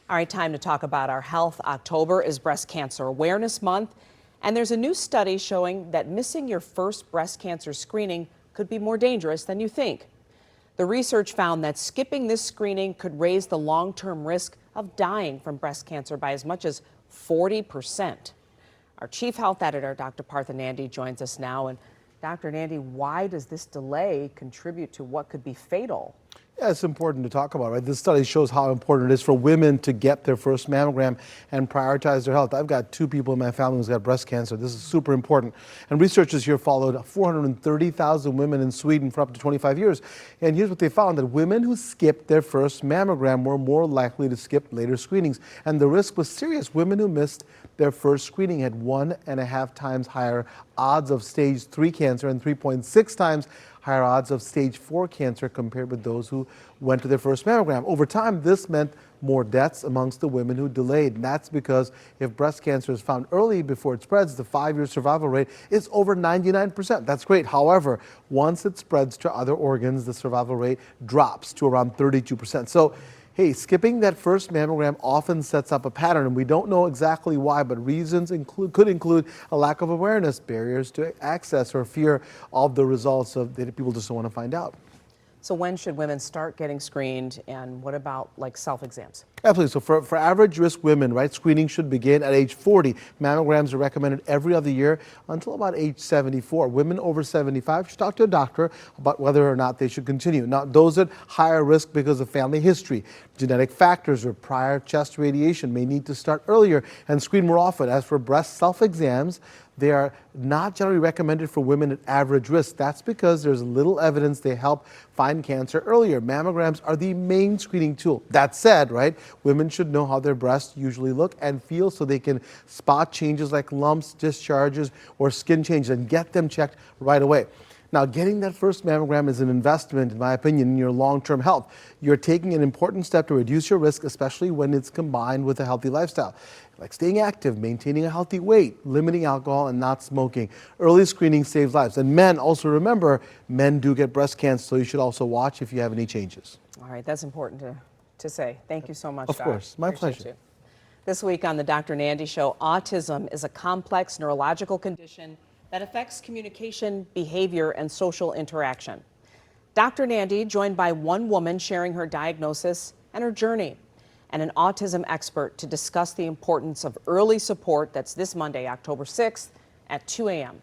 All right, time to talk about our health. October is Breast Cancer Awareness Month, and there's a new study showing that missing your first breast cancer screening could be more dangerous than you think. The research found that skipping this screening could raise the long-term risk of dying from breast cancer by as much as 40%. Our chief health editor, Dr. Partha Nandi, joins us now. And Dr. Nandi, why does this delay contribute to what could be fatal? Yeah, it's important to talk about, right? This study shows how important it is for women to get their first mammogram and prioritize their health. I've got 2 people in my family who's got breast cancer. This is super important. And researchers here followed 430,000 women in Sweden for up to 25 years. And here's what they found, that women who skipped their first mammogram were more likely to skip later screenings. And the risk was serious. Women who missed their first screening had 1.5 times higher odds of stage 3 cancer and 3.6 times higher odds of stage 4 cancer compared with those who went to their first mammogram. Over time, this meant more deaths amongst the women who delayed. And that's because if breast cancer is found early before it spreads, the 5-year survival rate is over 99%. That's great. However, once it spreads to other organs, the survival rate drops to around 32%. So, hey, skipping that first mammogram often sets up a pattern, and we don't know exactly why, but reasons could include a lack of awareness, barriers to access, or fear of the results that people just don't want to find out. So when should women start getting screened, and what about like self-exams? Absolutely. So for average risk women, right, screening should begin at age 40. Mammograms are recommended every other year until about age 74. Women over 75 should talk to a doctor about whether or not they should continue. Now, those at higher risk because of family history, genetic factors, or prior chest radiation may need to start earlier and screen more often. As for breast self-exams, they are not generally recommended for women at average risk. That's because there's little evidence they help find cancer earlier. Mammograms are the main screening tool. That said, right, women should know how their breasts usually look and feel so they can spot changes like lumps, discharges, or skin changes and get them checked right away. Now, getting that first mammogram is an investment, in my opinion, in your long-term health. You're taking an important step to reduce your risk, especially when it's combined with a healthy lifestyle, like staying active, maintaining a healthy weight, limiting alcohol, and not smoking. Early screening saves lives. And men, also remember, men do get breast cancer, so you should also watch if you have any changes. All right, that's important to say. Thank you so much, Of course, my pleasure. This week on the Dr. Nandi Show, autism is a complex neurological condition that affects communication, behavior, and social interaction. Dr. Nandi joined by one woman sharing her diagnosis and her journey, and an autism expert to discuss the importance of early support. That's this Monday, October 6th at 2 a.m.